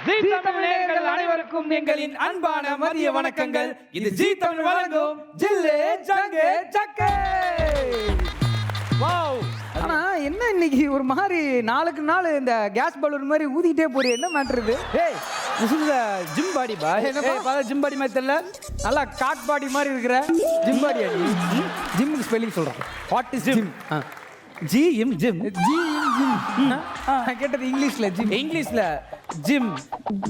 ஜீ தமிழ் நேயர்கள் அனைவருக்கும் எங்களின் அன்பான மதிய வணக்கங்கள். இது ஜீ தமிழ் வழங்கும் ஜில்லே ஜங்கே ஜக்கே. வாவ்! ஆனா என்ன இன்னைக்கு ஒரு மாதிரி நாளுக்கு நாள் இந்த கேஸ் பலூன் மாதிரி ஊதிக்கிட்டே போறீ, என்ன மேட்டர் இது? ஏய், this is a gym body bா. என்னப்பா? ஏய், பாரு ஜிம் பாடி மாதிரி தெரியல. நல்லா காட் பாடி மாதிரி இருக்கிற ஜிம் பாடி அடி. ஜிம்முக்கு ஸ்பெல்லிங் சொல்றேன். What is gym? Gym gym gym. நான் கேட்டது இங்கிலீஷ்ல ஜிம். இங்கிலீஷ்ல gym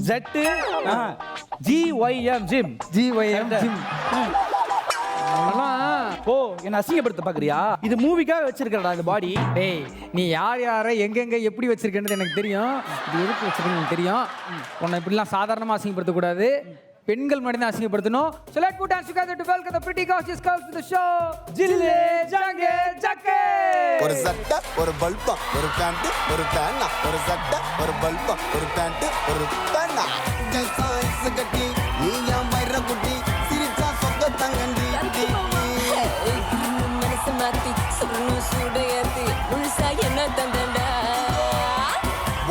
ZGYM gym. GYM gym. ஓ, என்ன அசிங்கப்படுத்த பாக்குறியா? இது மூவிக்காக வச்சிருக்கடா இந்த பாடி. டேய், நீ யாரை எங்கெங்க எப்படி வச்சிருக்கேன்னு எனக்கு தெரியும். இது எதுக்கு வச்சிருக்கேன்னு எனக்கு தெரியும். உன்னை இப்படிலாம் சாதாரணமா அசிங்கப்படுத்த கூடாது. பெண்கள் மட்டும் தான் அசிங்கப்படுத்தணும். So let's put hands together to welcome the pretty gorgeous girls to the show. ஜில்லே Junge ஜக்கே. ஒரு சட்டை ஒரு பல்பா ஒரு பேண்ட் ஒரு பேனா ஒரு சட்டை ஒரு பல்பா ஒரு பேண்ட் ஒரு பேனா ஜல்சாய்ஸ் கட்டி நீ ஏன் வயிற குட்டி சிரிச்சா சொக்க தங்கண்டி மனசு மாத்தி சுருணு சூடையாத்தி முழுசா என்ன தந்தண்டா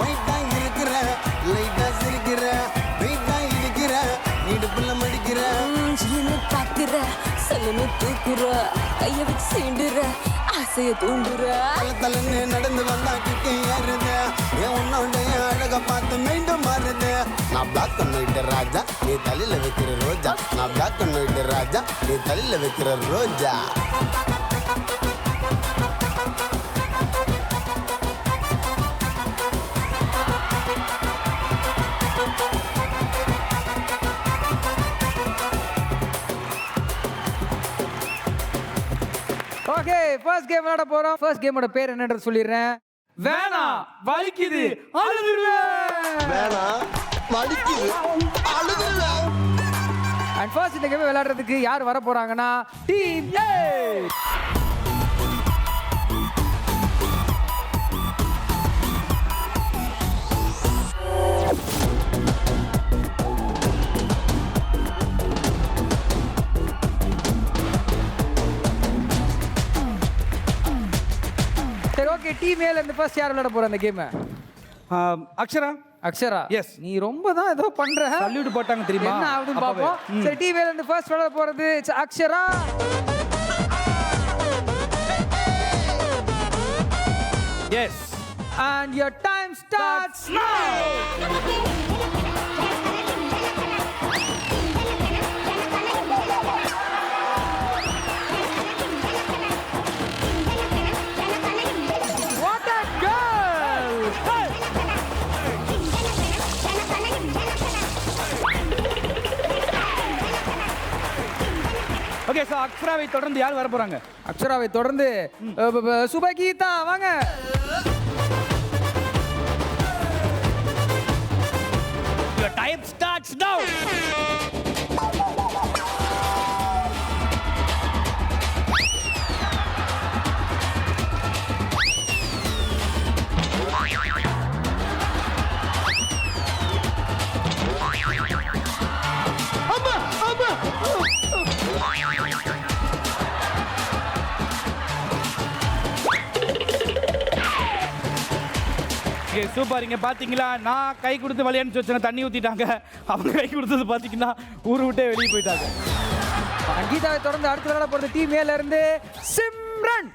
ஒயிட்டா இருக்கிற லைட்டா சிரிக்கிற வெயிட்டா இருக்கிற இடுப்புல மடிக்கிற ஜின்னு பாக்குற சொல்லுன்னு தூக்குற கைய வச்சு சீண்டுற ஆசைய தூண்டுற தலன்னு நடந்து வந்தா கிட்டே ஏறுத ஏன் உன்னோடைய அழக பார்த்து மீண்டும் மாறுது நான் பிளாக் பண்ணிட்டு ராஜா நீ தலையில வைக்கிற ரோஜா நான் பிளாக் பண்ணிட்டு ராஜா நீ தலையில வைக்கிற ரோஜா ஓகே, ஃபர்ஸ்ட் கேம் விளையாட போறோம். ஃபர்ஸ்ட் கேமோட பேர் என்னன்னு சொல்லிடுறேன். வேணாம், வலிக்குது, அழுதுருவேன். வேணாம் வலிக்குது அழுதுருவேன். அண்ட் ஃபர்ஸ்ட் இந்த கேம் விளையாடுறதுக்கு யார் வர போறாங்கன்னா டீம் ஏ. சரி, ஓகே, டீம் ஏல இருந்து ஃபர்ஸ்ட் யார் விளையாட போற அந்த கேம்? அக்ஷரா, அக்ஷரா. Yes. நீ ரொம்ப தான் ஏதோ பண்ற. சல்யூட் போட்டாங்க தெரியுமா? என்ன ஆகுதுன்னு பாப்போம். சரி, டீம் ஏல இருந்து ஃபர்ஸ்ட் விளையாட போறது Akshara. Yes. And your time starts now. What a girl! Okay, so அக்ஷராவை தொடர்ந்து யார் வர போறாங்க? அக்ஷராவை தொடர்ந்து சுபகீதா வாங்க. Your time starts now. Super. இங்க பாத்தீங்களா, நான் கை கொடுத்து விளையாண்டு வச்சேன், தண்ணி ஊத்திட்டாங்க. அவங்க கை கொடுத்தது பாத்தீங்கன்னா ஊரு விட்டே வெளியே போயிட்டாங்க. கீதாவை தொடர்ந்து அடுத்து விளையாட போறது டீம் ஏல இருந்து Simran.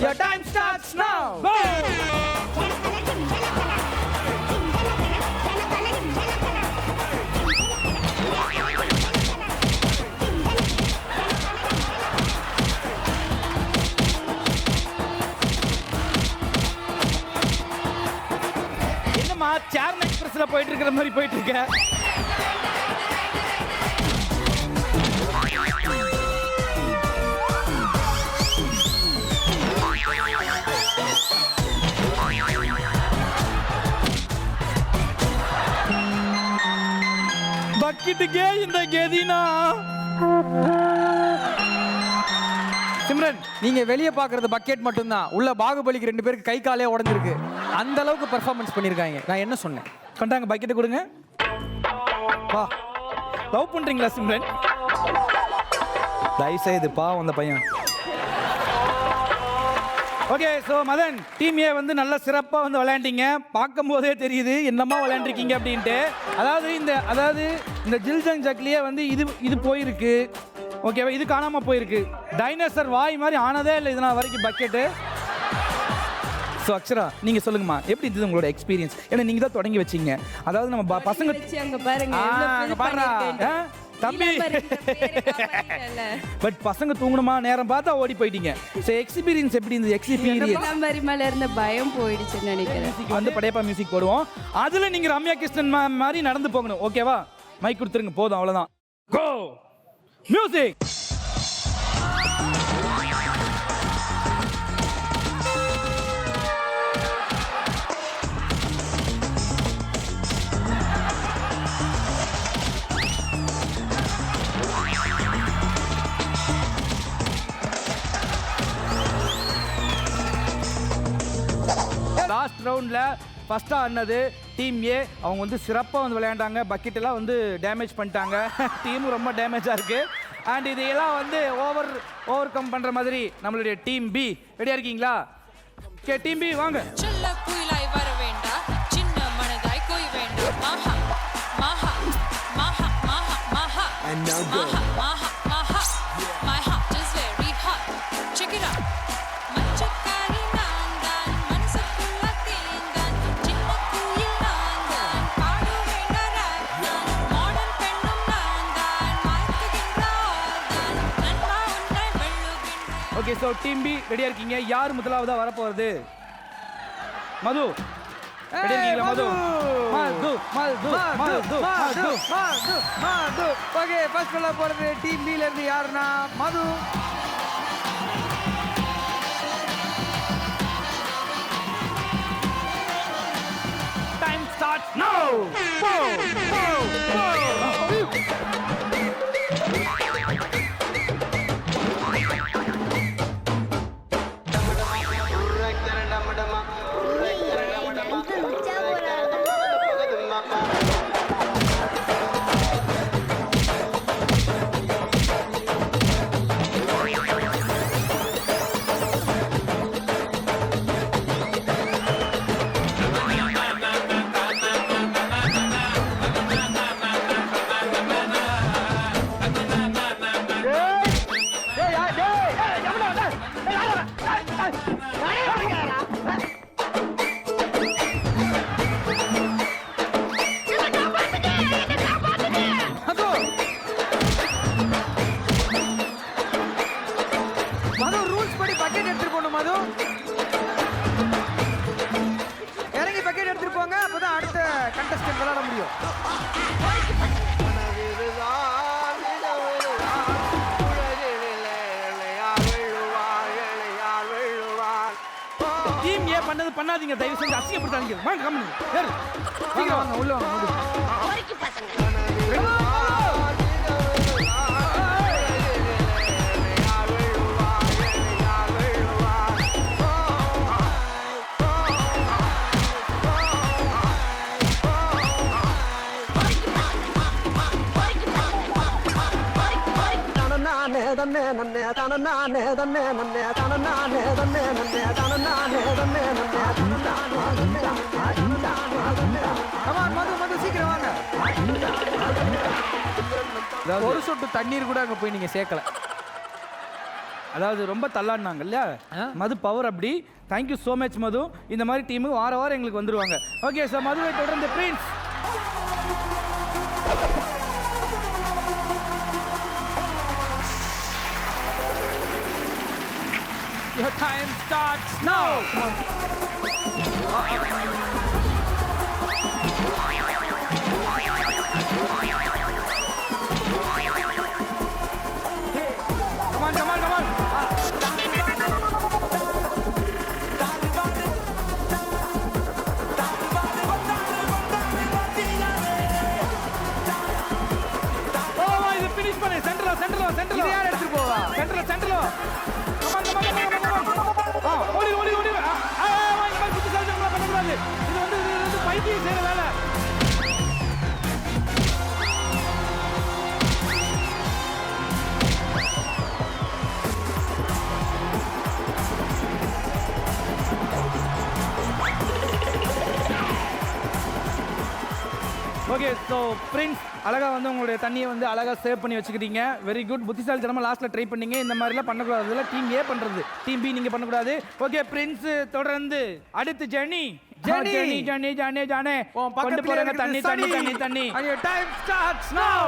Your time starts now. Go! என்னம்மா சேர்ன் எக்ஸ்பிரஸ்ல போயிட்டு இருக்கிற மாதிரி போயிட்டு இருக்க? பக்கெட்டுக்கே இந்த கெதினா. சிம்ரன், நீங்க வெளியே பாக்குறது பக்கெட் மட்டும்தான். உள்ள பாகுபலிக்கு 2 பேருக்கு கை காலே உடைஞ்சிருக்கு. அந்த அளவுக்கு பெர்ஃபார்மன்ஸ் பண்ணிருக்காங்க. நான் என்ன சொன்னேன்? கொண்டாங்க பக்கெட்டை கொடுங்க. வா, லவ் பண்றீங்களா சிம்ரன்? தயவுசெய்து பாவம் அந்த பையன். Okay so Madhan team A வந்து நல்ல சிறப்பாக வந்து விளையாண்டீங்க. பார்க்கும் போதே தெரியுது என்னமா விளையாண்டுருக்கீங்க அப்படின்ட்டு. அதாவது இந்த ஜில்ஜங் ஜக்லியே வந்து இது போயிருக்கு. ஓகேவா, இது காணாமல் போயிருக்கு. டைனோசர் வாய் மாதிரி ஆனதே இல்லை இதனால் வரைக்கும் பக்கெட்டு. ஸோ அக்ஷரா நீங்கள் சொல்லுங்கம்மா, எப்படி இருந்தது உங்களோட எக்ஸ்பீரியன்ஸ்? ஏன்னா நீங்கள் தான் தொடங்கி வச்சிங்க. அதாவது நம்ம பசங்க அங்க பாருங்க தம்பி பட் பசங்க தூங்கணுமா நேரம் பார்த்தா ஓடி போயிட்டீங்க. ஸோ எக்ஸ்பீரியன்ஸ் எப்படி இருந்தது? எக்ஸ்பீரியன்ஸ் மேல இருந்த பயம் போயிடுச்சுன்னு நினைக்கிறேன். வந்து படையப்பா மியூசிக் போடுவோம். அதுல நீங்க ரம்யா கிருஷ்ணன் மாதிரி நடந்து போகணும். ஓகேவா, மைக் கொடுத்துருங்க, போதும், அவ்வளவுதான். கோ மியூசிக். லாஸ்ட் ரவுண்டில் ஃபஸ்ட்டாக ஆனது டீம் ஏ. அவங்க வந்து சிறப்பாக வந்து விளையாண்டாங்க. பக்கெட் எல்லாம் வந்து டேமேஜ் பண்ணிட்டாங்க. டீமும் ரொம்ப டேமேஜாக இருக்குது. அண்ட் இதையெல்லாம் வந்து ஓவர் கம் பண்ணுற மாதிரி நம்மளுடைய டீம் பி ரெடியாக இருக்கீங்களா? ஓகே டீம் பி வாங்க. சின்ன குயிலாய் வர வேண்டாம், சின்ன மனதாய் கோய் வேண்டாம். Maha Maha Maha Maha Maha Maha Maha Maha. My heart is very hot. Check it out. மச்சக்காரி நான்தான், மனசுக்குள்ள தேன்தான், சின்ன குயில் நான்தான், பாடு வேண்டாம் நான், மாடர்ன் பெண்ணும் நான்தான், மயக்குகின்ற ஆள்தான், நண்பா உன்னை வெல்லுகின்ற. ஓகே ஸோ டீம் பி ரெடியாக இருக்கீங்க. யார் முதலாவதாக வரப்போகிறது? மது ரெடியாக இருக்கீங்களா? மது. ஓகே, ஃபர்ஸ்ட் சொல்ல போறது டீம் பி ல இருந்து யாருன்னா மது. டைம் ஸ்டார்ட் நவ. மது ரூல்ஸ் படி பக்கெட் எடுத்துட்டு போகணும். மது இறங்கி பக்கெட் எடுத்துட்டு போங்க, அப்பதான் அடுத்த கண்டஸ்டன்ட் விளையாட முடியும். டீம் ஏ பண்ணது பண்ணாதீங்க, தயவு செஞ்சு அசிங்கப்படுத்தாதீங்க. வாங்க கம்முனு ஏறு. சீக்கிரம் வாங்க, உள்ள வாங்க. மது சீக்கிரம் வாங்க. ஒரு சொட்டு தண்ணீர் கூட அங்க போய் நீங்க சேர்க்கல. அதாவது ரொம்ப தள்ளாடினாங்க இல்லையா மது பவர் அப்படி. தேங்க்யூ ஸோ மச் மது. இந்த மாதிரி டீமு வாரம் எங்களுக்கு வந்துருவாங்க. ஓகே சார், மதுவை தொடர்ந்து Prince. Your time starts now. Come on. இது finish பண்ணு. சென்டர்ல. இது யார் எடுத்துட்டு போவா? சென்டர்ல. ஓடி இந்த மாதிரி புத்திசாலித்தனமா பண்ணக்கூடாது. இது வந்து பைத்தியம் செய்யற வேலை. ஓகே ஸோ பிரின்ஸ் அழகாக வந்து உங்களுடைய தண்ணியை வந்து அழகாக சேவ் பண்ணி வச்சுக்கிட்டீங்க. Very good. புத்திசாலித்தனமாக லாஸ்ட்டில் ட்ரை பண்ணீங்க. இந்த மாதிரிலாம் பண்ணக்கூடாது. இதெல்லாம் டீம் ஏ பண்ணுறது, டீம் பி நீங்கள் பண்ணக்கூடாது. ஓகே பிரின்ஸ் தொடர்ந்து அடுத்து Jenny. Jenny. Jenny Jenny Jenny ஜானே கொண்டு பக்கத்துல போறாங்க. இருக்குது தண்ணி சனி. தண்ணி தண்ணி தண்ணி. And your time starts now.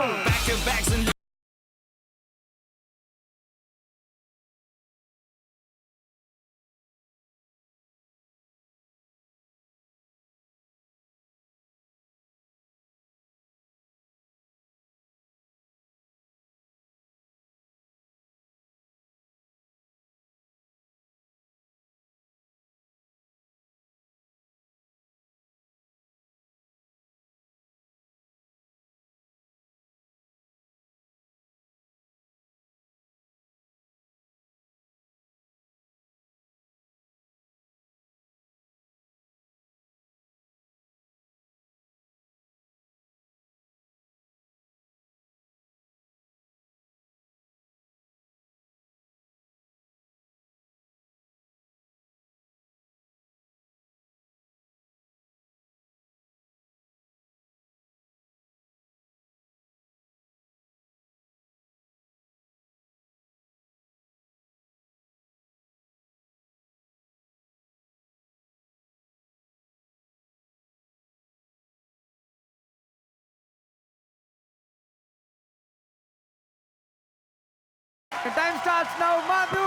The time starts now, Madhu.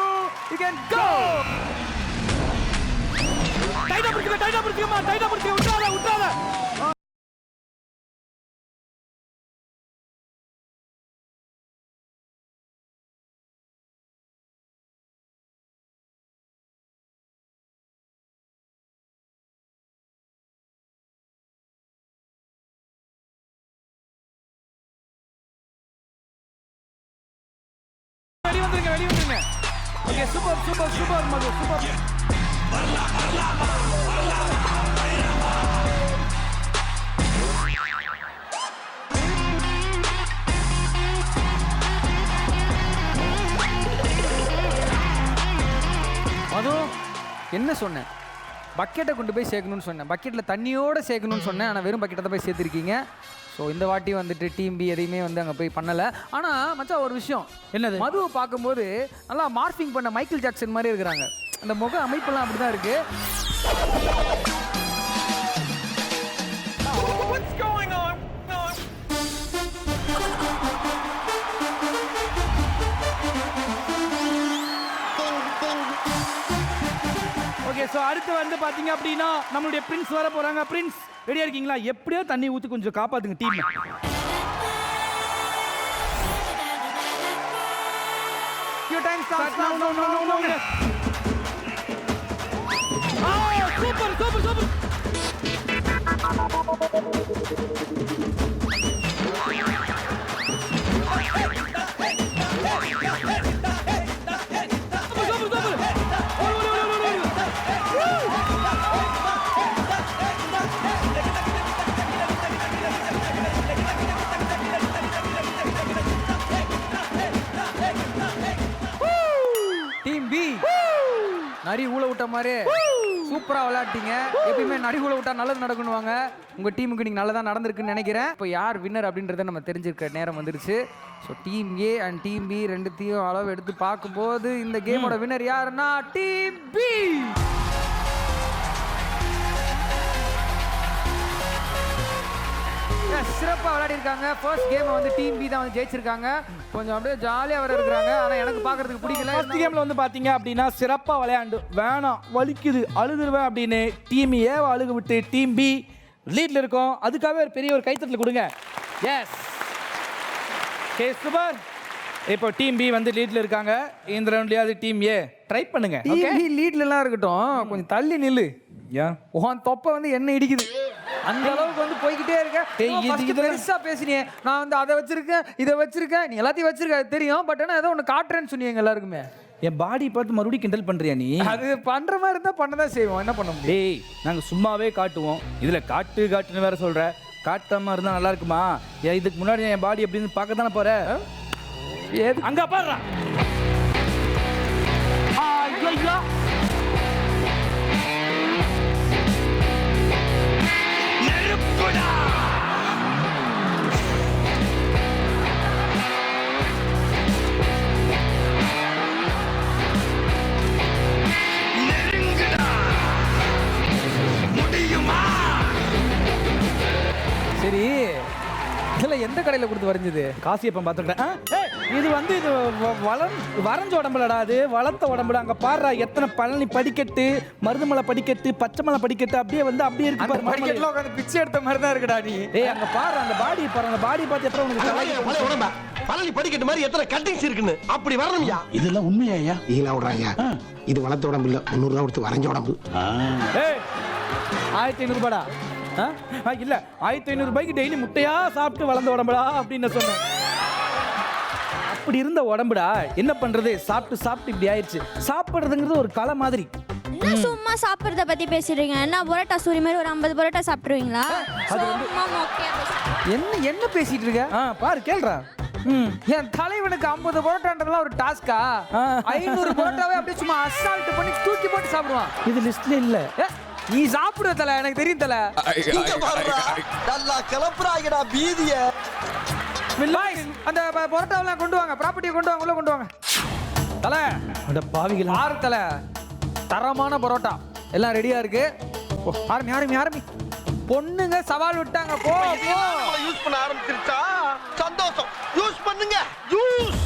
You can go. டைட்டா பிடிச்சுக்கமா டைட்டா பிடிச்சுக்க விட்டுறாத விட்டுறாத. வெளிய வந்துருங்க. ஓகே சூப்பர் மது சூப்பர். மது என்ன சொன்னேன்? பக்கெட்டை கொண்டு போய் சேர்க்கணும்னு சொன்னேன். பக்கெட்டில் தண்ணியோடு சேர்க்கணும்னு சொன்னேன். ஆனால் வெறும் பக்கெட்டை தான் போய் சேர்த்துருக்கீங்க. ஸோ இந்த வாட்டி வந்துட்டு டீம் பி எதையுமே வந்து அங்கே போய் பண்ணலை. ஆனால் மச்சான் ஒரு விஷயம் என்னது? மதுவை பார்க்கும்போது நல்லா மார்ஃபிங் பண்ண மைக்கேல் ஜாக்சன் மாதிரி இருக்கிறாங்க. அந்த முக அமைப்பெல்லாம் அப்படி தான் இருக்குது. ஓகே ஸோ அடுத்து வந்து பார்த்தீங்க அப்படின்னா நம்மளுடைய பிரின்ஸ் வர போகிறாங்க. பிரின்ஸ் ரெடியாக இருக்கீங்களா? எப்படியோ தண்ணி ஊற்றி கொஞ்சம் காப்பாற்றுங்க team. Your time starts now. No. Super. Team B நரி ஊழ விட்ட மாதிரி சூப்பரா விளையாட்டீங்க. எப்பயுமே நரி ஊழ விட்டா நல்லது நடக்கணுவாங்க. உங்க டீமுக்கு நீங்க நல்லதா நடந்திருக்குன்னு நினைக்கிறேன். இப்போ யார் வின்னர் அப்படின்றத நம்ம தெரிஞ்சிருக்க நேரம் வந்துருச்சு. So team A and team B ரெண்டுத்தையும் அளவு எடுத்து பார்க்கும்போது இந்த கேமோட வின்னர் யாருன்னா டீம் பி. சிறப்பாக விளையாடி இருக்காங்க. ஃபர்ஸ்ட் கேமை வந்து டீம் பி தான் வந்து ஜெயிச்சிருக்காங்க. கொஞ்சம் அப்படியே ஜாலியாக வர இருக்கிறாங்க. ஆனால் எனக்கு பார்க்கறதுக்கு பிடிக்கல. ஃபர்ஸ்ட் கேம்ல வந்து பாத்தீங்க அப்படின்னா சிறப்பா விளையாண்டு வேணாம் வலிக்குது அழுதுருவேன் அப்படின்னு டீம் ஏ அழுக விட்டு டீம் பி லீட்ல இருக்கோம். அதுக்காகவே ஒரு பெரிய ஒரு கைத்தட்டல் கொடுங்க. எஸ் கே சூப்பர். இப்போ டீம் பி வந்து லீட்ல இருக்காங்க. இந்த ரவுண்ட்லயாவது டீம் ஏ ட்ரை பண்ணுங்க. டீம் பி லீட்லலாம் இருக்கட்டும், கொஞ்சம் தள்ளி நில்லு. ஏன் உன் தொப்பை வந்து என்ன இடிக்குது அந்த அளவுக்கு வந்து போய்கிட்டே இருக்க. பெருசா பேசினியே, நான் வந்து அதை வச்சிருக்கேன் இதை வச்சிருக்கேன், நீ எல்லாத்தையும் வச்சிருக்க அது தெரியும். பட் ஆனால் ஏதோ ஒன்று காட்டுறேன்னு சொன்னீங்க எல்லாருக்குமே. என் பாடி பார்த்து மறுபடியும் கிண்டல் பண்றியா நீ? அது பண்ற மாதிரி இருந்தா பண்ணதான் செய்வோம், என்ன பண்ண முடியும்? டேய் நாங்க சும்மாவே காட்டுவோம், இதுல காட்டுன்னு வேற சொல்ற. காட்டாம இருந்தா நல்லா இருக்குமா? ஏன் இதுக்கு முன்னாடி என் பாடி எப்படின்னு பார்க்க தானே போற? அங்க பாடுறா. சரி இதுல எந்த கடையில கொடுத்து வரைஞ்சது? காசியப்பன் பார்த்துக்கிட்டேன். இது வந்து இது வரைஞ்ச உடம்புலடா, அது வளர்த்த உடம்புல. அங்க பாடுறா எத்தனை பழனி படிக்கட்டு, மருதுமலை படிக்கட்டு, பச்சைமலை படிக்கட்டு, அப்படியே வந்து அப்படியே இருக்கு அந்த பாரு மலையில. படிக்கட்டுல உட்கார்ந்து பிச்சை எடுத்த மாதிரி தான் இருக்குடா நீ. ஏய் அங்க பாரு அந்த பாடி பாரு, அந்த பாடி பார்த்து எப்பறம் உனக்கு தலைக்கு உடம்பா பழனி படிக்கட்டு மாதிரி எத்தனை கட்டிங்ஸ் இருக்குன்னு அப்படி வரணும்யா. இதெல்லாம் உண்மையா ஐயா? ஈழ விடுறாங்க. இது வளர்த்த உடம்பு இல்ல, 300 ரூபா கொடுத்து வரைஞ்ச உடம்பு. ஏய் 1500 ரூபாடா. இல்ல 1500 ரூபாய்க்கு டெய்லி முட்டையா சாப்பிட்டு வளர்ந்த உடம்புடா அப்படின்னு சொன்னேன். அப்படி இருந்த உடம்புடா, என்ன பண்றது, சாப்பிட்டு சாப்பிட்டு இப்படி ஆயிடுச்சு. சாப்பிடுறதுங்கிறது ஒரு கலை மாதிரி. என்ன சும்மா சாப்பிட்றத பத்தி பேசிடுறீங்க? என்ன பரோட்டா சூரி மாதிரி ஒரு 50 பரோட்டா சாப்பிட்டுருவீங்களா? சும்மா மொக்கையா பேசுறீங்க. என்ன பேசிட்டு இருக்க? பாரு கேள்றா. என் தலைவனுக்கு 50 பரோட்டான்றதுலாம் ஒரு டாஸ்கா? 500 பரோட்டாவே அப்படியே சும்மா அசால்ட் பண்ணி தூக்கி போட்டு சாப்பிடுவான். இது லிஸ்ட்ல இல்ல. நீ சாப்பிடுவ தல, எனக்கு தெரியும் தல. நல்லா கிளப்புறாங்கடா பீதிய. அந்த பரோட்டாவெல்லாம் கொண்டு வாங்க, ப்ராப்பர்ட்டியை கொண்டு வாங்க, உள்ள கொண்டு வாங்க. தல அட பாவிகளா. ஆறு தல தரமான பரோட்டா எல்லாம் ரெடியா இருக்கு. ஆரம்பி. பொண்ணுங்க சவால் விட்டாங்க. போ யூஸ் பண்ண ஆரம்பிச்சிருச்சா? சந்தோஷம். யூஸ் பண்ணுங்க. யூஸ்.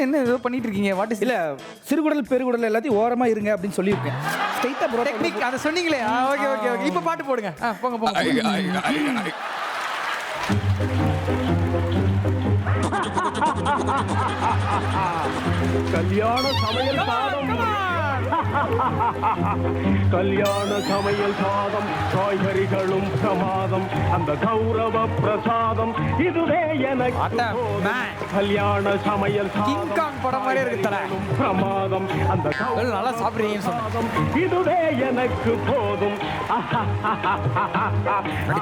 என்ன ஏதோ பண்ணிட்டு இருக்கீங்க? What is? இல்ல சிறுகுடல் பெருகுடல் எல்லாத்தையும் ஓரமா இருங்க அப்படின்னு சொல்லியிருக்கேன். ஸ்ட்ரைட்டா ப்ரோ டெக்னிக் அதை சொன்னீங்களே. ஓகே. இப்போ பாட்டு போடுங்க. போங்க. கல்யாண சமையல் சாதம், கல்யாண சமையல் சாதம், காய்கறிகளும் பிரமாதம், அந்த கௌரவ பிரசாதம் இதுவே எனக்கு போதும். கல்யாண சமையல் கிங்காங் படம் மாதிரி இருக்கு தல. பிரமாதம், அந்த நல்லா சாப்பிடுறீங்கன்னு சாதம் இதுவே எனக்கு போதும்.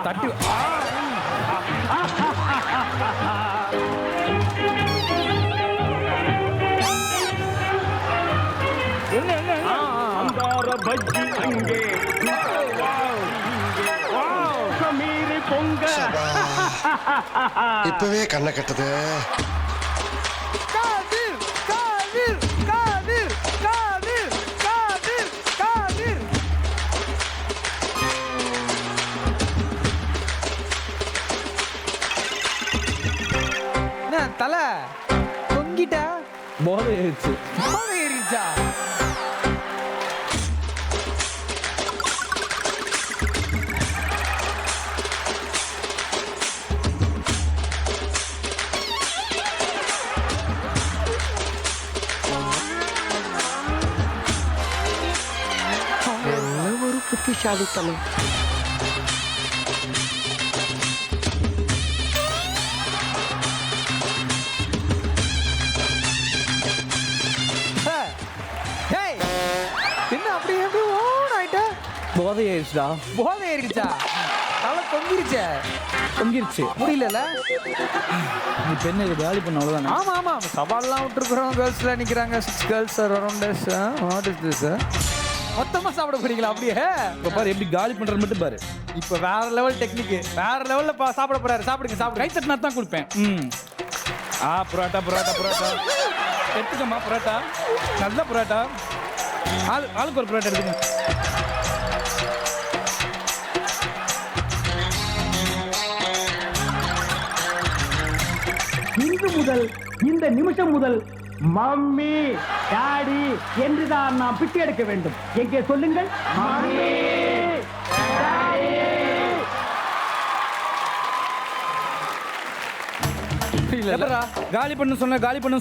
தட்டு அந்தார பஜ்ஜி அங்கே மீறி பொங்க. இப்பவே கண்ணை கட்டுது. தல தொங்கிட்ட போதை ஏறிச்சு. ஏறிச்சா? ஒரு புத்திசாலித்தனம். என்ன அப்படி எப்படி ஓன் ஆயிட்ட? போதை ஏறிச்சுடா. போதை ஏறிச்சா? தலை தொங்கிருச்சே. தொங்கிருச்சு. முடியல. நீ பெண்ணை காலி பண்ண அவ்வளவுதானே? ஆமா. சவால்லாம் விட்டுருக்குறோம். கேர்ள்ஸ்லாம் நிக்கிறாங்க. 6 girls are around us. What is this? மொத்தமா சாப்பிட போறீங்களா? அப்படியே இப்ப பாரு எப்படி காலி பண்றது மட்டும் பாரு. இப்ப வேற லெவல் டெக்னிக், வேற லெவல்ல சாப்பிட போறாரு. சாப்பிடுங்க. கை தட்டினா தான் கொடுப்பேன். புரோட்டா எடுத்துக்கம்மா. புரோட்டா நல்ல புரோட்டா. ஆளுக்கு ஒரு புரோட்டா எடுத்துக்க. இன்று முதல், இந்த நிமிஷம் முதல் மம்மி டாடி என்றுதான் நாம் பிச்சை எடுக்க வேண்டும். எங்கே சொல்லுங்கள்? Mummy daddy. காலி பண்ணு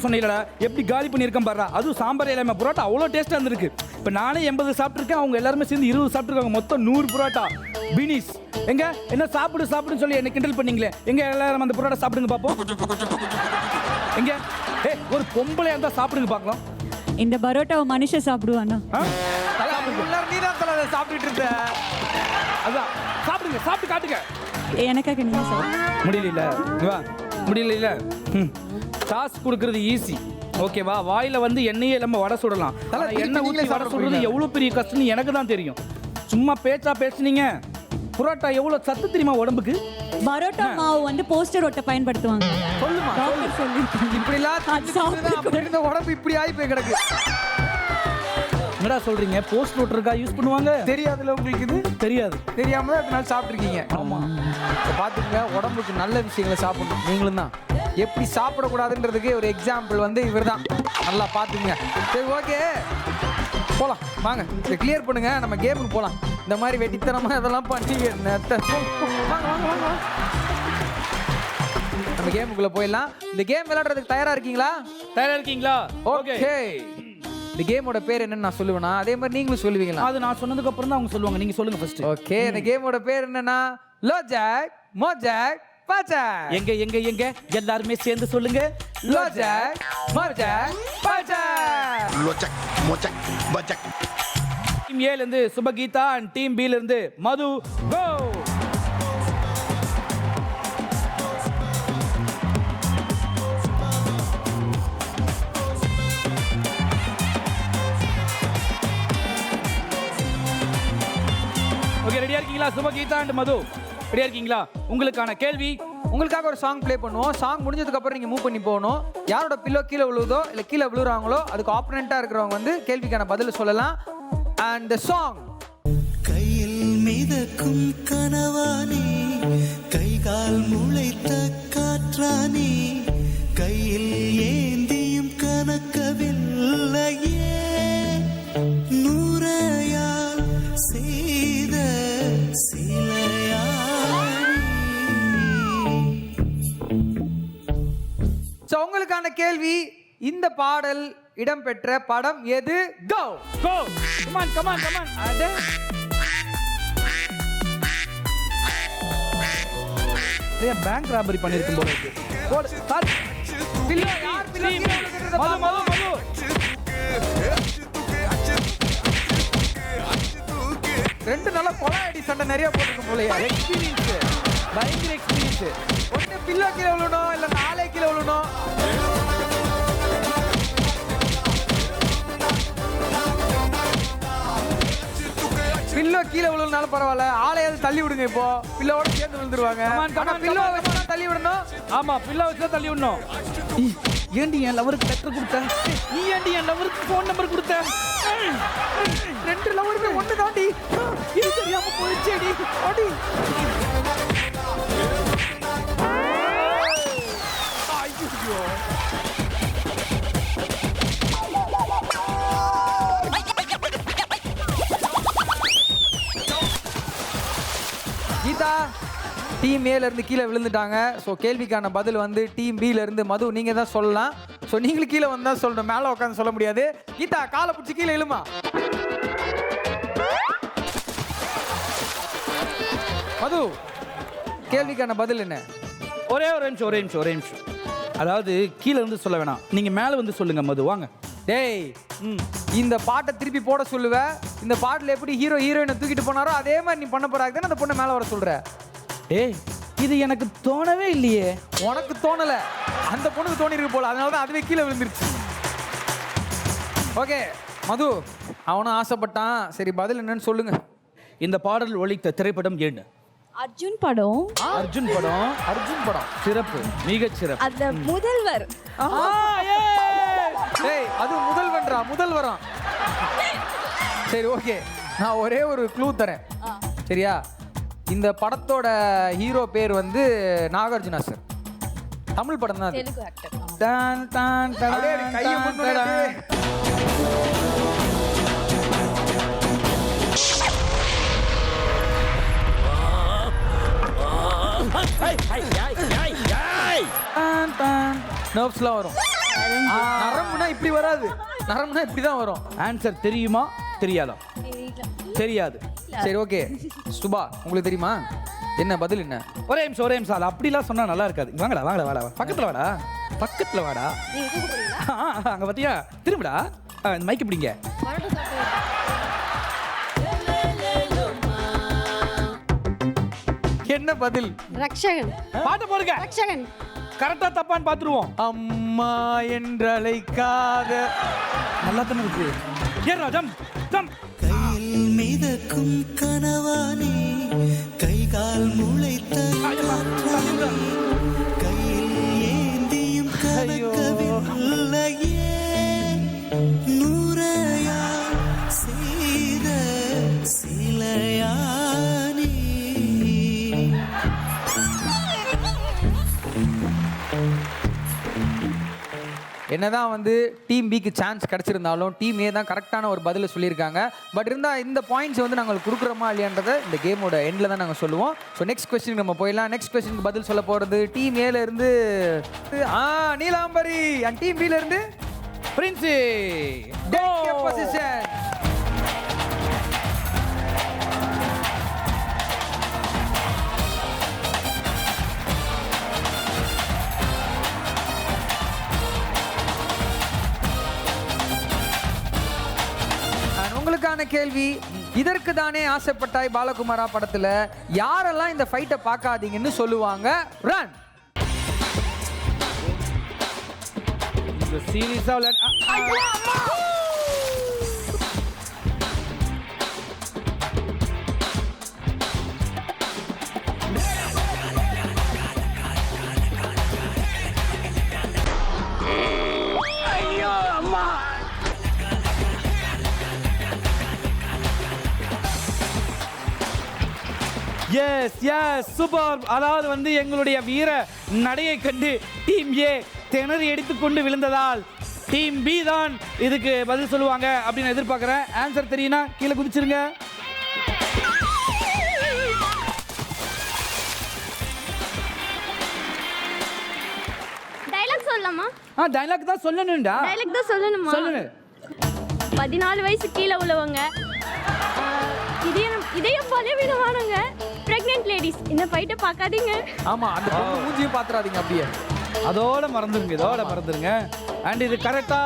சொன்னீங்களா? எப்படி காலி பண்ணியிருக்கேன் பாரு. அதுவும் சாம்பார் இல்லாம புரோட்டா அவ்வளோ டேஸ்டா இருந்திருக்கு. இப்போ நானே 80 சாப்பிட்டுருக்கேன். அவங்க எல்லாருமே சேர்ந்து 20 சாப்பிட்டுருக்காங்க. மொத்தம் 100 புரோட்டா. பினிஸ் எங்க என்ன சாப்பிடுன்னு சொல்லி என்ன கிண்டல் பண்ணீங்களே. எங்க எல்லாரும் அந்த புரோட்டா சாப்பிடுங்க பாப்போம். எங்க ஒரு பொம்பளையா இருந்தா சாப்பிடுங்க பார்க்கலாம். இந்த பரோட்டாவை மனுஷன் சாப்பிடுவானா? நீ தான் தல சாப்பிட்டுட்டு இருந்த. அதான் சாப்பிடுங்க, சாப்பிட்டு காட்டுங்க. எனக்காக நீங்க சாப்பிடுங்க. முடியல வா, முடியல. டாஸ்க் கொடுக்கறது ஈஸி, ஓகேவா? வாயில வந்து எண்ணெயே இல்லாம வடை சுடலாம். ஆனா எண்ணெய் ஊற்றி வடை சுடுறது எவ்வளவு பெரிய கஷ்டம்னு எனக்கு தான் தெரியும். சும்மா பேச்சா பேசுனீங்க. புரோட்டா எவ்வளவு சத்து தெரியுமா உடம்புக்கு? பரோட்டா மாவு வந்து போஸ்டர் ஒட்ட பயன்படுத்துவாங்க. சொல்லுமா, டாக்டர் சொல்லிருக்காங்க. இப்படி இருந்த உடம்பு இப்படி ஆகி போய் கிடக்கு. என்னடா சொல்றீங்க? போஸ்ட் ஓட்டருக்கா யூஸ் பண்ணுவாங்க? தெரியாதுல உங்களுக்கு? இது தெரியாது. தெரியாம தான் இதனால சாப்பிட்டுருக்கீங்க. ஆமா, இப்போ பார்த்துங்க, உடம்புக்கு நல்ல விஷயங்களை சாப்பிடணும். நீங்களும் தான் எப்படி சாப்பிடக்கூடாதுன்றதுக்கு ஒரு எக்ஸாம்பிள் வந்து இவர் தான். நல்லா பார்த்துங்க. சரி, ஓகே, போகலாம் வாங்க. இதை கிளியர் பண்ணுங்க, நம்ம கேமுக்கு போகலாம். இந்த மாதிரி வெட்டித்தனமாக இதெல்லாம் பண்ணி வாங்க வாங்க வாங்க. நம்ம கேமுக்குள்ளே போயிடலாம். இந்த கேம் விளையாடுறதுக்கு தயாராக இருக்கீங்களா? தயாரா இருக்கீங்களா? ஓகே. இந்த கேமோட பேர் என்னன்னு நான் சொல்லுவேனா, அதே மாதிரி நீங்களும் சொல்லுவீங்களா? அது நான் சொன்னதுக்கு அப்புறம் தான் அவங்க சொல்லுவாங்க. நீங்க சொல்லுங்க ஃபர்ஸ்ட். ஓகே, இந்த கேமோட பேர் என்னன்னா லோஜாக் மோஜாக் பாஜாக். எங்க எங்க எங்க எல்லாருமே சேர்ந்து சொல்லுங்க. லோஜாக் மோஜாக் பாஜாக். லோச்சக் மோச்சக் பச்சக். டீம் ஏல இருந்து சுபகீதா அண்ட் டீம் பி ல இருந்து மது. கோ. ஓகே, ரெடியா இருக்கீங்களா? சுபகீதா அண்ட் மது ரெடியா இருக்கீங்களா? உங்களுக்கான கேள்வி. உங்களுக்காக ஒரு சாங் ப்ளே பண்ணுவோம். சாங் முடிஞ்சதுக்கு அப்புறம் நீங்க மூவ் பண்ணி போகணும். யாரோட பில்லோ கீழே விழுதோ இல்ல கீழே விழுறாங்களோ அதுக்கு ஆப்போனண்டா இருக்கிறவங்க வந்து கேள்விக்கான பதில் சொல்லலாம். And the song. கையில் மிதக்கும் கனவானே, கைகால் முளைத்த காற்றானே, கையில் ஏந்தியும் கனக்கவில்லையே, நூறையால் செய்த சோ உங்களுக்கான கேள்வி, இந்த பாடல் இடம்பெற்ற படம் எது? Go go. Come on come on come on. அட பேங்க் ராபரி பண்ணிருக்கும் போல இருக்கு. சார், பில்லோ யார் பில்லோ கீழே விழுகிறத மது மது மது. ரெண்டு நாளா கொலாடி சண்டை நிறைய போட்டுருக்கும் போலயா? எக்ஸ்பீரியன்ஸ், பயங்கர எக்ஸ்பீரியன்ஸ். ஒண்ணு பில்லோ கீழே விழணும் இல்ல நாளே கீழே விழணும். பில்லோ கீழே விழுனாலும் பரவாயில்ல, ஆளையாவது தள்ளி விடுங்க. இப்போ பில்லோட சேர்ந்து விழுந்துருவாங்க. பில்லோ தள்ளி விடணும். ஆமா, பில்லோ வச்சு தள்ளி விடணும். ஏண்டி என் லவருக்கு லெட்டர் கொடுத்த? நீ ஏண்டி என் லவருக்கு ஃபோன் நம்பர் கொடுத்த? ரெண்டு லவருமே ஒண்ணு தாண்டி. இது தெரியாம போயிடுச்சேடி. அடி. ஐயோ. கீதா டீம் ஏல இருந்து கீழே விழுந்துட்டாங்க. ஸோ கேள்விக்கான பதில் வந்து டீம் பில இருந்து மது நீங்க தான் சொல்லலாம். ஸோ நீங்களும் கீழே வந்தா சொல்லணும், மேலே உட்காந்து சொல்ல முடியாது. கீதா காலை பிடிச்சி கீழே இழுமா. மது, கேள்விக்கான பதில் என்ன? ஒரே ஒரு நிமிஷம் ஒரே நிமிஷம் ஒரே நிமிஷம். அதாவது கீழே இருந்து சொல்ல வேணாம், நீங்க மேலே வந்து சொல்லுங்க மது. வாங்க. டேய், இந்த பாட்டை திருப்பி போட சொல்லுவ. இந்த பாட்டில் எப்படி ஹீரோ ஹீரோயினை தூக்கிட்டு போனாரோ அதே மாதிரி நீ பண்ண போறாங்க தானே அந்த பொண்ணை மேலே வர சொல்ற. ஏய், இது எனக்கு தோணவே இல்லையே. உனக்கு தோணல, அந்த பொண்ணுக்கு தோணி இருக்கு போல, அதனால தான் அதுவே கீழே விழுந்துருச்சு. ஓகே மது, அவனும் ஆசைப்பட்டான். சரி, பதில் என்னன்னு சொல்லுங்க. இந்த பாடல் ஒலித்த திரைப்படம் என்ன? அர்ஜுன் படம். அர்ஜுன் படம். அர்ஜுன் படம். சிறப்பு, மிகச் சிறப்பு. அந்த முதல்வர். ஏய், அது முதல்வன்றா, முதல்வரா? சரி, ஓகே, நான் ஒரே ஒரு க்ளூ தரேன், சரியா? இந்த படத்தோட ஹீரோ பேர் வந்து நாகார்ஜுனா சார். தமிழ் படம் தான். தெலுங்கு ஆக்டர். டான் டான் டான் கையை முன்னாடி. நர்வ்ஸ்லாம் வரும். நரம்புனா இப்படி வராது, நரம்புனா இப்படி தான் வரும். ஆன்சர் தெரியுமா தெரியாதா? தெரியாது. சரி, ஓகே சுபா, உங்களுக்கு தெரியுமா என்ன பதில்? என்ன? ஒரே நிமிஷம் ஒரே நிமிஷம். அது அப்படிலாம் சொன்னா நல்லா இருக்காது. வாங்கடா வாங்கடா வாடா, பக்கத்துல வாடா, பக்கத்துல வாடா. அங்க பாத்தியா, திரும்படா. இந்த மைக்கு பிடிங்க. என்ன பதில்? ரக்ஷகன். பாட்டு போடுங்க. ரக்ஷகன். கரெக்டா தப்பான்னு பார்த்துருவோம். அம்மா என்றழைக்காத. நல்லா தானே இருக்கு. ஏறா ஜம் ஜம். கையில் மிதக்கும் கனவானே கைகால் முளைத்த காற்றானே கையில் ஏந்தியும் கலக்கவில்லையே நூறையா செய்த சிலையானே. என்னதான் வந்து டீம் பிக்கு சான்ஸ் கிடைச்சிருந்தாலும் டீம் ஏ தான் கரெக்டான ஒரு பதிலை சொல்லியிருக்காங்க. பட் இருந்தால் இந்த பாயிண்ட்ஸ் வந்து நாங்கள் கொடுக்குறோமா இல்லையான்றதை இந்த கேமோட எண்டில் தான் நாங்கள் சொல்லுவோம். ஸோ நெக்ஸ்ட் கொஸ்டின் நம்ம போயிடலாம். நெக்ஸ்ட் கொஸ்டினுக்கு பதில் சொல்ல போகிறது டீம் ஏல இருந்து நீலாம்பரி அண்ட் டீம் பில இருந்து பிரின்சி. பொசிஷன். உங்களுக்கான கேள்வி, இதற்கு தானே ஆசைப்பட்டாய் பாலகுமாரா படத்துல யாரெல்லாம் இந்த ஃபைட்டை பார்க்காதீங்கன்னு சொல்லுவாங்க? ரன். சீரியஸா சூப்பர். அதாவது வந்து எங்களுடைய வீர நடையை கண்டு டீம் ஏ திணறி எடுத்துக்கொண்டு விழுந்ததால் டீம் பி தான் இதுக்கு பதில் சொல்லுவாங்க அப்படின்னு எதிர்பார்க்கிறேன். ஆன்சர் தெரியும்னா கீழே குதிச்சிருங்க. டைலாக் சொல்லலாமா? டைலாக் தான் சொல்லணும்டா. டைலாக் தான் சொல்லணுமா? சொல்லுங்க. 14 வயசு கீழே உள்ளவங்க, இதயம் பலவீனமானவங்க, பிரெக்னென்ட் லேடிஸ் இந்த ஃபைட்டை பார்க்காதீங்க. ஆமா, அந்த பொண்ணு மூஞ்சியும் பாத்துறாதீங்க அப்படியே. அதோட மறந்துருங்க. அண்ட் இது கரெக்டா,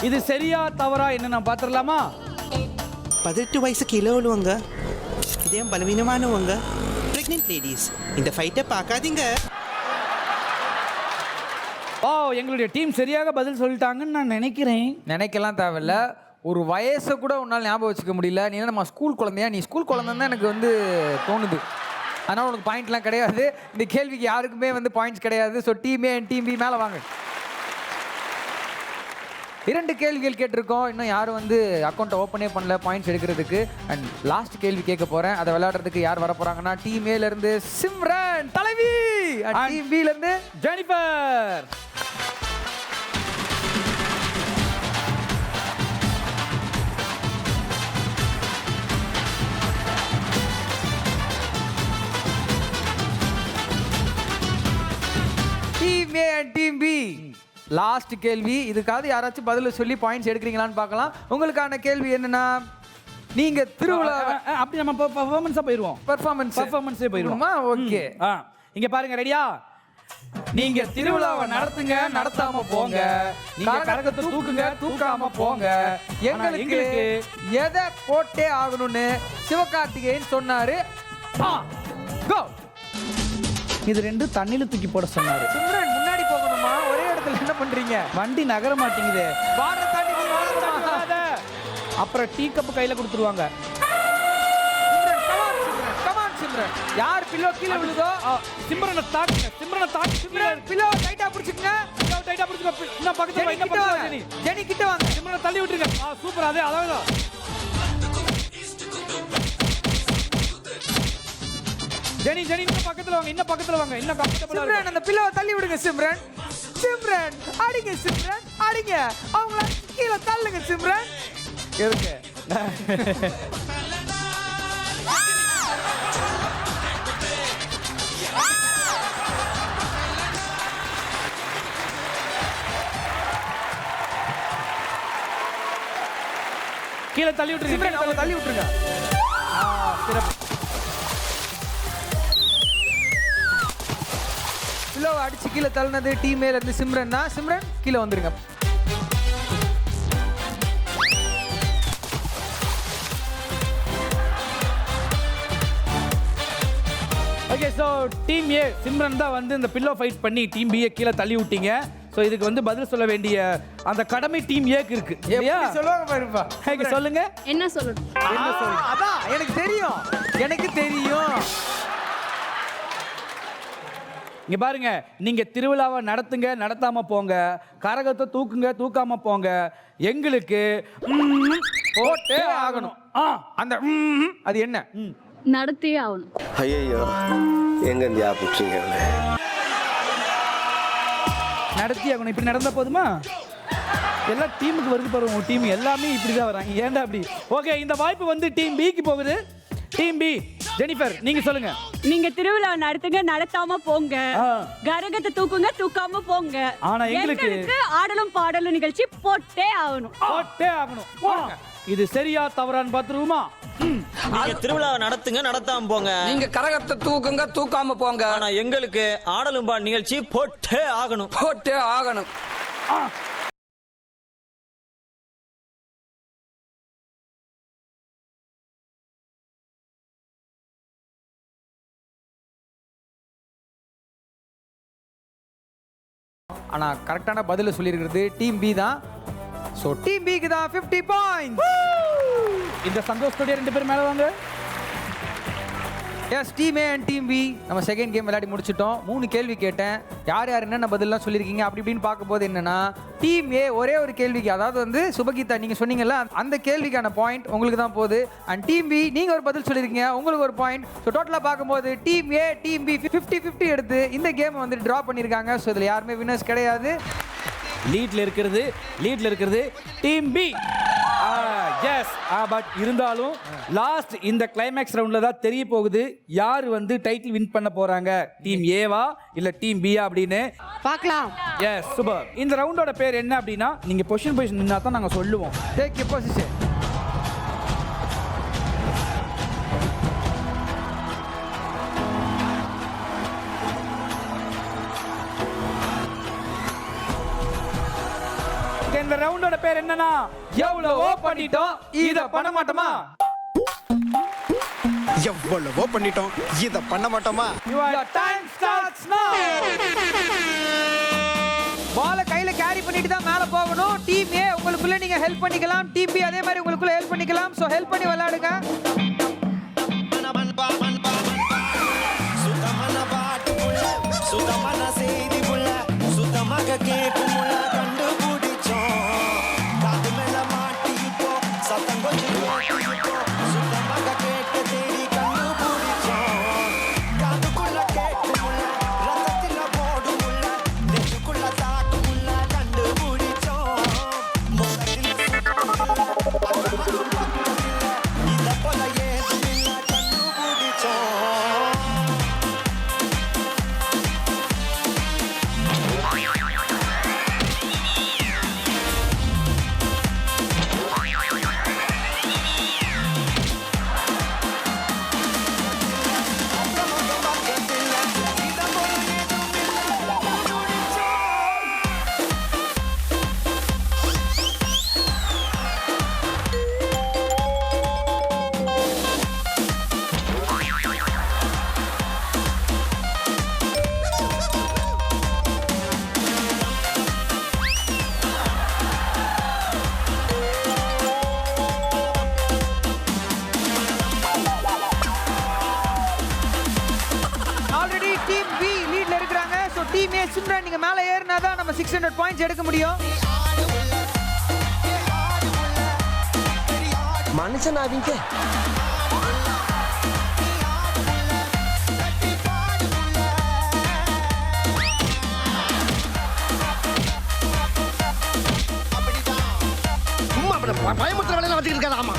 இது சரியா தவறா என்ன நான் பார்த்துடலாமா? 18 வயசு கீழே உள்ளவங்க, இதயம் பலவீனமானவங்க, பிரெக்னென்ட் லேடிஸ் இந்த ஃபைட்டை பார்க்காதீங்க. எங்களுடைய டீம் சரியாக பதில் சொல்லிட்டாங்கன்னு நான் நினைக்கிறேன். நினைக்கலாம் தேவையில்ல. ஒரு வயசை கூட உன்னால் ஞாபகம் வச்சுக்க முடியல. நீ நம்ம ஸ்கூல் குழந்தையா? நீ ஸ்கூல் குழந்தைன்னு தான் எனக்கு வந்து தோணுது. அதனால் உனக்கு பாயிண்ட்லாம் கிடையாது. இந்த கேள்விக்கு யாருக்குமே வந்து பாயிண்ட்ஸ் கிடையாது. So team A and team B மேலே வாங்க. 2 கேள்விகள் கேட்டிருக்கோம். இன்னும் யாரும் வந்து அக்கௌண்ட்டை ஓப்பனே பண்ணல பாயிண்ட்ஸ் எடுக்கிறதுக்கு. அண்ட் லாஸ்ட் கேள்வி கேட்க போகிறேன். அதை விளையாடுறதுக்கு யார் வர போகிறாங்கன்னா டீம் ஏலேருந்து சிம்ரன் தலைவி, டீம் பிலேருந்து Jennifer. Team A and team B last கேள்வி. இதுக்காவது யாராச்சும் பதில் சொல்லி பாயிண்ட்ஸ் எடுக்கிறீங்களான்னு பார்க்கலாம். உங்களுக்கான கேள்வி என்னன்னா, நீங்க திருவிழா அப்படி நம்ம பெர்ஃபார்மன்ஸா போயிடுவோம். பெர்ஃபார்மன்ஸே போயிடுவோமா? ஓகே. இங்க பாருங்க, ரெடியா? நீங்க திருவிழாவை நடத்துங்க, நடத்தாம போங்க. நீங்க கரகத்தை தூக்குங்க, தூக்காம போங்க. எங்களுக்கு எதை போட்டே ஆகணும்னு சிவகார்த்திகேயன் சொன்னாரு. கோ. இது 2 தண்ணில தூக்கி போட சொன்னாரு. சிம்ரன் முன்னாடி போகணுமா? ஒரே இடத்துல என்ன பண்றீங்க? வண்டி நகர மாட்டேங்குது. வார தாண்டி வராத. அப்புறம் டீ கப் கையில கொடுத்துருவாங்க. கமான் சிம்ரன். யார் பில்லோ கீழே விழுதோ சிம்ரனை தாக்குங்க. சிம்ரன் பில்லோ டைட்டா பிடிச்சுங்க. டைட்டா பிடிச்சுங்க. இன்னும் பக்கத்துல ஜெனி, ஜெனி கிட்ட வாங்க. சிம்ரனை தள்ளி விட்டுருங்க. சூப்பர். அதே அதான். ஜெனி இன்னும் பக்கத்துல வாங்க. இன்னும் கம்ஃபர்ட்டபிளா இருக்கு. சிம்ரன் அந்த பில்லோவை தள்ளி விடுங்க. சிம்ரன் அடிங்க. சிம்ரன் அடிங்க. அவங்கள கீழே தள்ளுங்க. சிம்ரன் இருக்கு. கீழே தள்ளி விட்டுருங்க. தள்ளி விட்டுருங்க. சிறப்பு. பில்லோவை அடிச்சு கீழே தள்ளினது டீம் ஏல இருந்து சிம்ரன் தான். சிம்ரன் கீழே வந்துருங்க. ஓகே ஸோ டீம் ஏ சிம்ரன் தான் வந்து இந்த பில்லோ ஃபைட் பண்ணி டீம் பியை கீழே தள்ளி விட்டீங்க. ஸோ இதுக்கு வந்து பதில் சொல்ல வேண்டிய அந்த கடமை டீம் ஏக்கு இருக்கு. சொல்லுவாங்க பாருப்பா. சொல்லுங்க. என்ன சொல்லணும்? அதான் எனக்கு தெரியும். இங்க பாருங்க, நீங்க திருவிழாவை நடத்துங்க, நடத்தாம போங்க, கரகத்தை தூக்குங்க, தூக்காம போங்க, எங்களுக்கு போட்டே ஆகணும். அந்த அது என்ன? நடத்தியே ஆகணும். ஐயோ எங்க இருந்து ஆப்பிட்டீங்க? நடத்தி ஆகணும். இப்படி நடந்தா போதுமா? எல்லா டீமுக்கு வருது பாருங்க, உங்க டீம் எல்லாமே இப்படி தான் வராங்க. ஏன்டா அப்படி? ஓகே, இந்த வாய்ப்பு வந்து டீம் பிக்கு போகுது. டீம் பி, ஜெனிஃபர் நீங்க சொல்லுங்க. நீங்க திருவிழா நடத்துங்க, நடத்தாம போங்க. கரகத்தை தூக்குங்க, தூக்காம போங்க. ஆனா எங்களுக்கு ஆடலும் பாடலும் நிகழ்ச்சி போட்டே ஆகணும். போங்க. இது சரியா தவறான்னு பாத்துருவோமா? நீங்க திருவிழாவை நடத்துங்க, நடத்தாம போங்க. நீங்க கரகத்தை தூக்குங்க, தூக்காம போங்க. ஆனா எங்களுக்கு ஆடலும் பாடல் நிகழ்ச்சி போட்டே ஆகணும். ஆனா கரெக்டான பதில சொல்லியிருக்கிறது டீம் பி தான். ஸோ டீம் பிக்கு தான் 50 பாயிண்ட்ஸ். இந்த சந்தோஷத்தோட 2 பேர் மேல வாங்க. Yes, team A and team B நம்ம செகண்ட் கேம் விளையாடி முடிச்சிட்டோம். 3 கேள்வி கேட்டேன். யார் என்னென்ன பதிலெலாம் சொல்லியிருக்கீங்க அப்படி இப்படின்னு பார்க்கும்போது என்னன்னா, டீம் ஏ ஒரே ஒரு கேள்விக்கு, அதாவது வந்து சுபகீதா நீங்கள் சொன்னீங்கல்ல அந்த கேள்விக்கான பாயிண்ட் உங்களுக்கு தான் போகுது. அண்ட் டீம் பி நீங்கள் ஒரு பதில் சொல்லியிருக்கீங்க, உங்களுக்கு ஒரு பாயிண்ட். ஸோ டோட்டலாக பார்க்கும்போது டீம் ஏ டீம் பி 50-50 எடுத்து இந்த கேமை வந்து ட்ரா பண்ணியிருக்காங்க. ஸோ இதில் யாருமே வின்னர்ஸ் கிடையாது. லீட்ல இருக்கிறது டீம் பி. எஸ், பட் இருந்தாலும் லாஸ்ட் இந்த கிளைமேக்ஸ் ரவுண்ட்ல தான் தெரிய போகுது யார் வந்து டைட்டில் வின் பண்ண போறாங்க, டீம் ஏவா இல்ல டீம் பியா அப்படின்னு பார்க்கலாம். Yes, super. இந்த ரவுண்டோட பேர் என்ன அப்படின்னா, நீங்க பொசிஷன் நின்னா தான் நாங்க சொல்லுவோம். Take your position. இந்த ரவுண்டோட பேர் என்னன்னா, எவ்வளவோ பண்ணிட்டோம் இத பண்ண மாட்டோமா. எவ்வளவோ பண்ணிட்டோம் இத பண்ண மாட்டோமா. Your time starts now. பாலை கையில கேரி பண்ணிட்டு தான் மேல போகணும். டீம் ஏ உங்களுக்குள்ள நீங்க ஹெல்ப் பண்ணிக்கலாம், டீம் பி அதே மாதிரி உங்களுக்குள்ள ஹெல்ப் பண்ணிக்கலாம். சோ ஹெல்ப் பண்ணி விளையாடுங்க. சிம்ரன் நீங்க மேல ஏறினா தான் நம்ம 600 பாயிண்ட்ஸ் எடுக்க முடியும். மனுஷனாவீங்க. பயமுத்திர வேலையில வச்சுக்கிட்டு இருக்காது. ஆமா,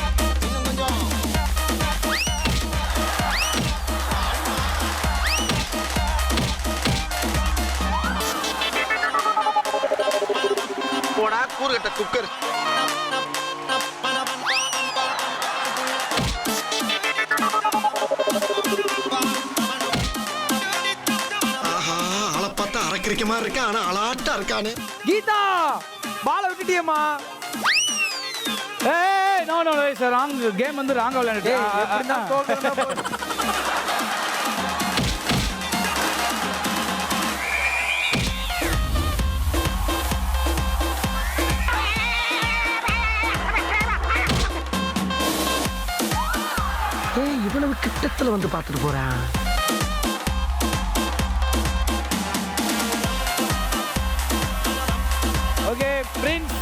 போடா கூறுகட்ட குக்கர். ஆஹா, ஆளை பார்த்தா அரைக்கிறிக்க மாதிரி இருக்கா, ஆனா அலாட்டா இருக்கானு. கீதா பால விட்டுட்டியம்மா. ஏய் no no sir, wrong game வந்து ராங்கா விளையாண்டுட்டேன். இவ்வளவு கிட்டத்துல வந்து பார்த்துட்டு போறான்? ஓகே பிரின்ஸ்,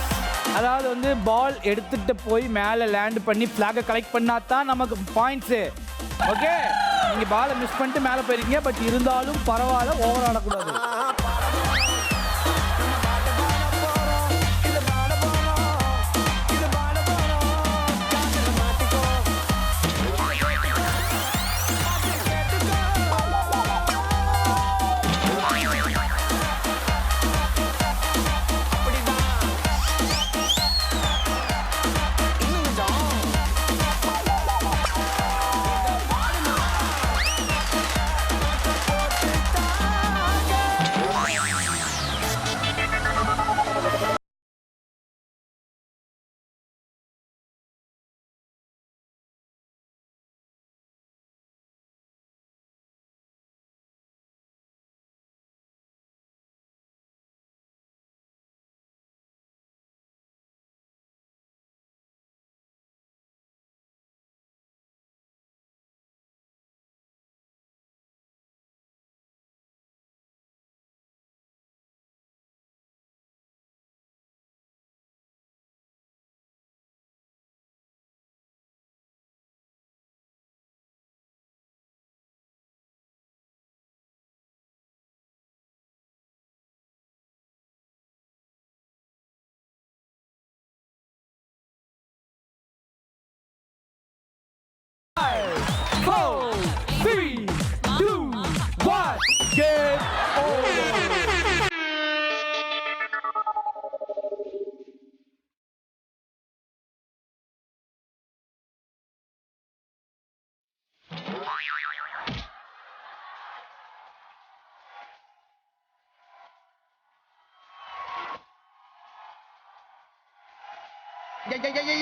அதாவது வந்து பால் எடுத்துட்டு போய் மேலே லேண்ட் பண்ணி ஃப்ளாகை கலெக்ட் பண்ணா தான் நமக்கு பாயிண்ட்ஸு. ஓகே, நீங்கள் பாலை மிஸ் பண்ணிட்டு மேலே போயிருக்கீங்க, பட் இருந்தாலும் பரவாயில்ல, ஓவர் ஆடக்கூடாது.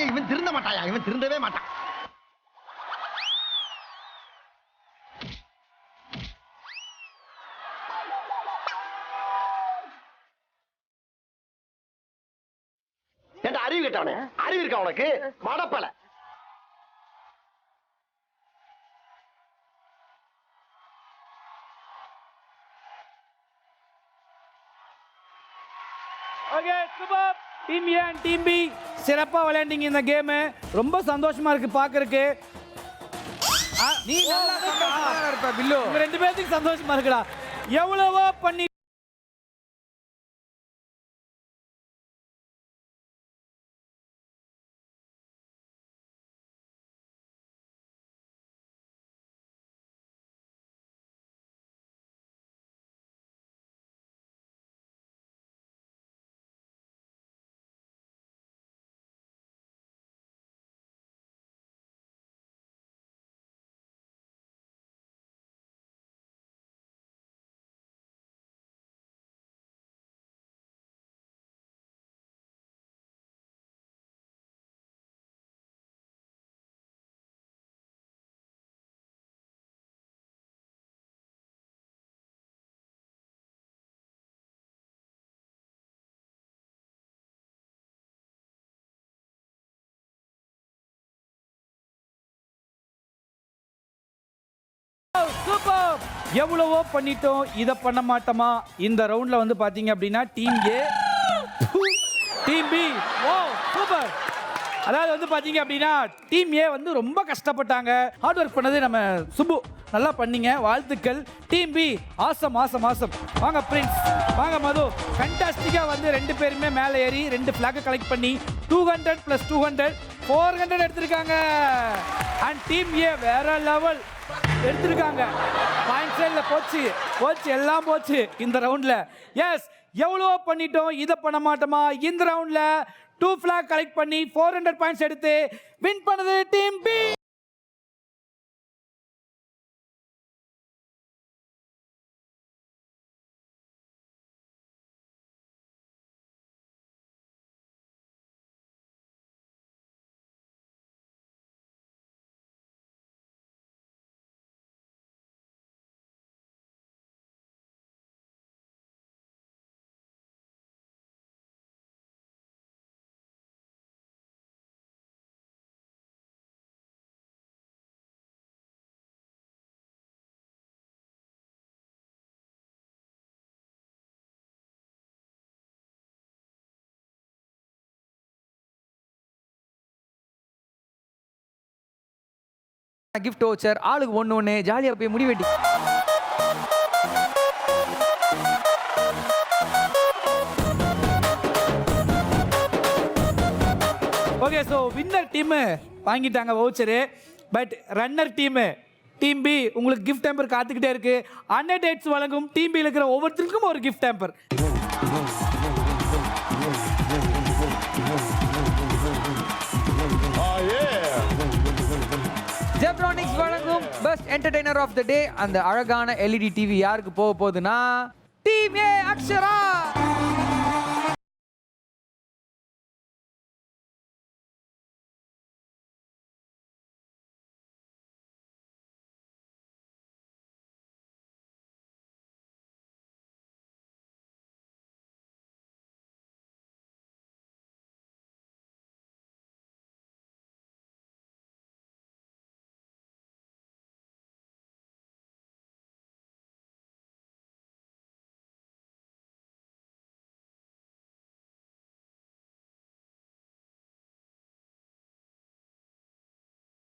இவன் திருந்த மாட்டாயா? இவன் திருந்தவே மாட்டான். ஏண்டா அறிவு கேட்டவனே, அறிவு இருக்கா உனக்கு? மடப்பல. Okay super. Team A and team B சிறப்பா விளையாண்டீங்க இந்த கேம். ரொம்ப சந்தோஷமா இருக்கு பாக்குறதுக்கு. நீ நல்லா இருப்ப பில்லு. உங்க ரெண்டு பேருக்கு சந்தோஷமா இருக்குடா. எவ்வளவோ பண்ணி சூப்பர். எவ்வளவோ பண்ணிட்டோம், இதை பண்ண மாட்டோமா? இந்த ரவுண்ட்ல வந்து பாத்தீங்க அப்படின்னா team A team B super. அதாவது வந்து பாத்தீங்க அப்படின்னா டீம் ஏ வந்து ரொம்ப கஷ்டப்பட்டாங்க. ஹார்ட் ஒர்க் பண்ணது நம்ம சுப்பு, நல்லா பண்ணீங்க, வாழ்த்துக்கள். Team B awesome awesome awesome. வாங்க பிரின்ஸ், வாங்க மது. ஃபேண்டாஸ்டிக்கா வந்து ரெண்டு பேருமே மேலே ஏறி 2 ஃபிளாக் கலெக்ட் பண்ணி 200 + 200 400 எடுத்திருக்காங்க. அண்ட் டீம் ஏ வேற லெவல் எடுத்திருக்காங்க. பாயிண்ட் சைடுல போச்சு போச்சு எல்லாம் போச்சு இந்த ரவுண்ட்ல. எஸ், எவ்வளோ பண்ணிட்டோம், இதை பண்ண மாட்டோமா? இந்த ரவுண்ட்ல 2 ஃபிளாக் கலெக்ட் பண்ணி 400 பாயிண்ட்ஸ் எடுத்து வின் பண்ணது டீம் பி. கிஃப்ட் வவுச்சர் ஆளுக்கு ஒன்று ஜாலியாக போய் முடி வெட்டி. ஓகே, ஸோ வின்னர் டீமு வாங்கிட்டாங்க voucher. But runner team B உங்களுக்கு கிஃப்ட் டேம்பர் காத்துக்கிட்டே இருக்கு. அன்னை டேட்ஸ் வழங்கும் டீம் பியில் இருக்கிற ஒவ்வொருத்தருக்கும் ஒரு கிஃப்ட் டேம்பர். ஜெப்ரானிக்ஸ் வழங்கும் பெஸ்ட் என்டர்டெய்னர் ஆஃப் த டே. அந்த அழகான LED டிவி யாருக்கு போக போகுதுன்னா டீம் ஏ அக்ஷரா.